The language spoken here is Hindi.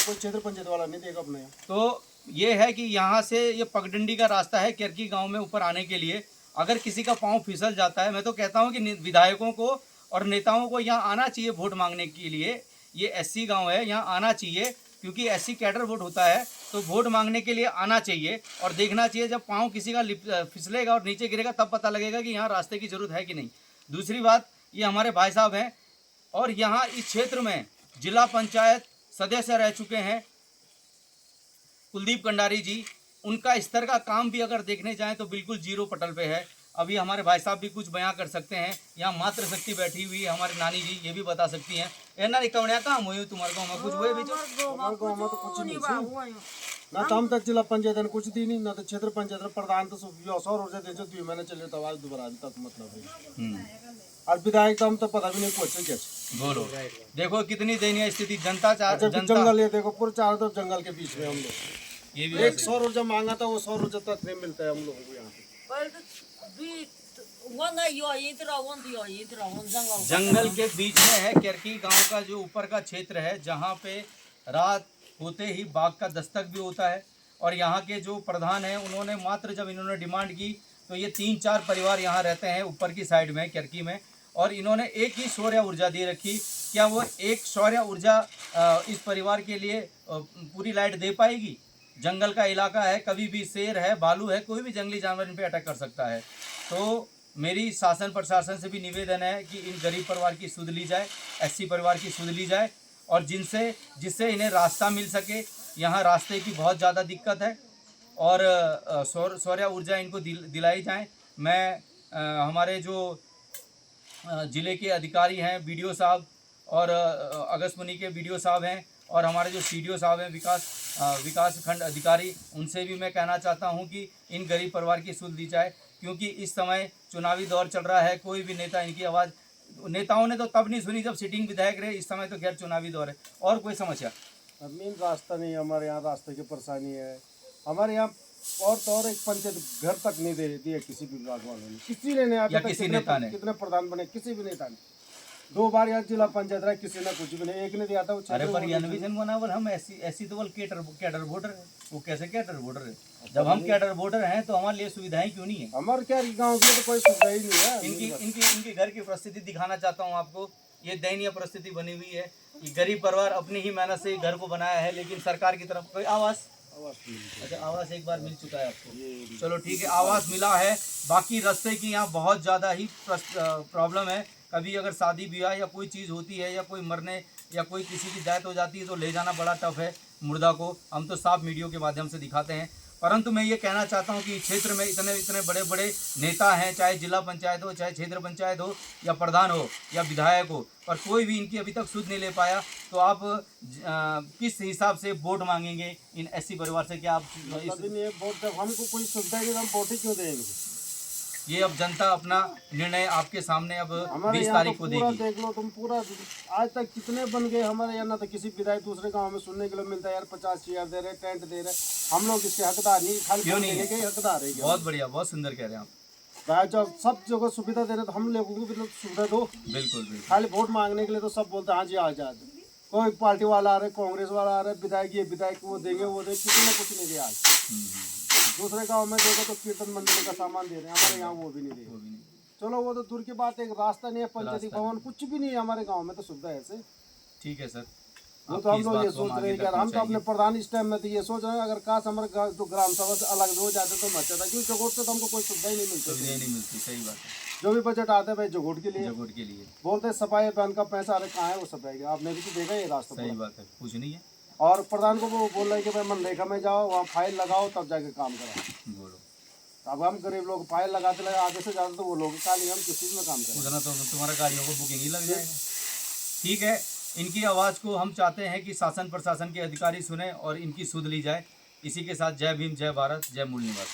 कोई क्षेत्र पंचायत वाला नहीं देगा अपने यहाँ। तो ये है कि यहाँ से ये पगडंडी का रास्ता है केरकी गांव में ऊपर आने के लिए। अगर किसी का पाँव फिसल जाता है, मैं तो कहता हूँ कि विधायकों को और नेताओं को यहाँ आना चाहिए वोट मांगने के लिए। ये एससी गांव है, यहाँ आना चाहिए, क्योंकि एससी कैडर वोट होता है, तो वोट मांगने के लिए आना चाहिए और देखना चाहिए। जब पाँव किसी का फिसलेगा और नीचे गिरेगा तब पता लगेगा कि यहाँ रास्ते की ज़रूरत है कि नहीं। दूसरी बात, ये हमारे भाई साहब हैं और यहाँ इस क्षेत्र में जिला पंचायत सदस्य रह चुके हैं कुलदीप कंडारी जी। उनका स्तर का काम भी अगर देखने जाएं तो बिल्कुल जीरो पटल पे है। अभी हमारे भाई साहब भी कुछ बयां कर सकते हैं। यहाँ मातृ शक्ति बैठी हुई है, हमारे नानी जी, ये भी बता सकती हैं। ना रिकवड़िया कहाँ हुई तुम्हारे गाँव में कुछ हुए भी? हमारे गाँव में तो कुछ नहीं ना, तो हम तक जिला पंचायत ने कुछ दी नहीं, ना तो क्षेत्र पंचायत प्रधान तो सौर ऊर्जा दे 2 महीने चले तो आज दोबारा अभी तक मतलब है। और विधायक तो हम तो पता भी नहीं पहुंचे कैसे। बोलो, देखो कितनी दयनीय स्थिति। जनता जंगल, ये देखो पूरे चारों तरफ जंगल के बीच में हम लोग। ये भी एक सौर ऊर्जा मांगा था, वो सौर ऊर्जा तक नहीं मिलता है हम लोगों को यहाँ पे। जंगल के बीच में है केरकी गांव का जो ऊपर का क्षेत्र है, जहाँ पे रात होते ही बाघ का दस्तक भी होता है। और यहाँ के जो प्रधान हैं उन्होंने मात्र जब इन्होंने डिमांड की तो ये 3-4 परिवार यहाँ रहते हैं ऊपर की साइड में केरकी में, और इन्होंने एक ही सौर ऊर्जा दे रखी। क्या वो एक सौर ऊर्जा इस परिवार के लिए पूरी लाइट दे पाएगी? जंगल का इलाका है, कभी भी शेर है, भालू है, कोई भी जंगली जानवर इन पे अटैक कर सकता है। तो मेरी शासन प्रशासन से भी निवेदन है कि इन गरीब परिवार की सुध ली जाए, एससी परिवार की सुध ली जाए, और जिससे इन्हें रास्ता मिल सके। यहाँ रास्ते की बहुत ज़्यादा दिक्कत है और सौर ऊर्जा इनको दिलाई जाए। मैं हमारे जो ज़िले के अधिकारी हैं, बीडीओ साहब और अगस्मुनी के बीडीओ साहब हैं, और हमारे जो सीडीओ साहब हैं विकास खंड अधिकारी, उनसे भी मैं कहना चाहता हूं कि इन गरीब परिवार की सुध ली जाए, क्योंकि इस समय चुनावी दौर चल रहा है। कोई भी नेता इनकी आवाज़, नेताओं ने तो तब नहीं सुनी जब सिटिंग विधायक रहे, इस समय तो खैर चुनावी दौर है। और कोई समस्या? मेन रास्ता नहीं, हमारे यहाँ रास्ते की परेशानी है। हमारे यहाँ और तो और एक पंचायत घर तक नहीं दे दिए किसी भी विभाग वालों ने, किसी ने नहीं। किसी नेता ने, कितने प्रधान बने, किसी भी नेता ने 2 बार यहाँ जिला पंचायत रहा, किसी ने कुछ भी नहीं, एक ने दिया था। अरे पर अनविजन बना बोल हम ऐसी तो बोल कैडर वोटर है, वो कैसे कैडर वोटर है? जब हम कैडर वोटर हैं तो हमारे लिए सुविधाएं क्यों नहीं है? हमारे क्या गाँव की तो कोई सुविधा ही नहीं है। इनकी घर की परिस्थिति दिखाना चाहता हूँ आपको। ये दयनीय परिस्थिति बनी हुई है। ये गरीब परिवार अपनी ही मेहनत से घर को बनाया है, लेकिन सरकार की तरफ कोई आवास अच्छा आवास एक बार मिल चुका है आपको, चलो ठीक है, आवास मिला है। बाकी रास्ते की यहाँ बहुत ज़्यादा ही प्रॉब्लम है। कभी अगर शादी ब्याह या कोई चीज़ होती है या कोई मरने या कोई किसी की डेथ हो जाती है तो ले जाना बड़ा टफ है मुर्दा को। हम तो साफ मीडिया के माध्यम से दिखाते हैं, परंतु मैं ये कहना चाहता हूँ कि क्षेत्र में इतने बड़े बड़े नेता हैं, चाहे जिला पंचायत हो, चाहे क्षेत्र पंचायत हो, या प्रधान हो या विधायक हो, पर कोई भी इनकी अभी तक सुध नहीं ले पाया। तो आप किस हिसाब से वोट मांगेंगे इन एससी परिवार से? क्या आप वोट, जब हमको कोई सुविधा नहीं, हम वोट ही क्यों देंगे? ये अब जनता अपना निर्णय आपके सामने अब 20 तारीख को देगी। देख लो तुम, पूरा आज तक कितने बन गए हमारे यहाँ। ना तो किसी विधायक दूसरे गांव में सुनने के लिए मिलता है यार, 50 चेयर दे रहे, टेंट दे रहे, हम लोग इसके हकदार नहीं, खाली क्यों नहीं के हकदार है। बहुत बढ़िया, बहुत सुंदर कह रहे हैं आप। जब सब जगह सुविधा दे रहे तो हम लोगों को भी सुविधा दो। बिल्कुल। खाली वोट मांगने के लिए तो सब बोलते हैं हाँ जी आ जाए। कोई पार्टी वाला आ रहे, कांग्रेस वाला आ रहे, विधायक ये विधायक वो देंगे वो देंगे, किसी ने कुछ नहीं दिया आज। दूसरे गांव में देखो तो कीर्तन मंडली का सामान दे रहे हैं, हमारे यहाँ वो भी नहीं दे रहे। चलो वो तो दूर की बात है, एक रास्ता नहीं है, पंचायती भवन कुछ भी नहीं है हमारे गांव में, तो सुविधा है ऐसे। ठीक है सर, वो तो हम लोग ये सोच रहे हैं यार, हम तो अपने प्रधान इस टाइम में तो ये सोच रहे हैं अगर काश हमारे तो ग्राम सभा से अलग हो जाते तो अच्छा था, क्योंकि जगोट से तो हमको कोई सुविधा ही नहीं मिलती। सही बात है। जो भी बजट आता है भाई जगोट के लिए बोलते हैं। सफाई अभियान का पैसा अरे कहाँ है वो सफाई? आपने भी तो देखा ये रास्ता। सही बात है, कुछ नहीं है। और प्रधान को वो बोल रहे हैं कि भाई मनरेगा में जाओ, वहाँ फाइल लगाओ तब जाके काम कराओ। बोलो, अब हम गरीब लोग फाइल लगाते लगे आगे से ज़्यादा, तो वो लोग खाली हम किस चीज़ में काम करें? उतना तो तुम्हारा गाड़ियों को बुकिंग ही लग जाएगा। ठीक है, इनकी आवाज़ को हम चाहते हैं कि शासन प्रशासन के अधिकारी सुने और इनकी सुध ली जाए। इसी के साथ जय भीम, जय भारत, जय मूल निवास।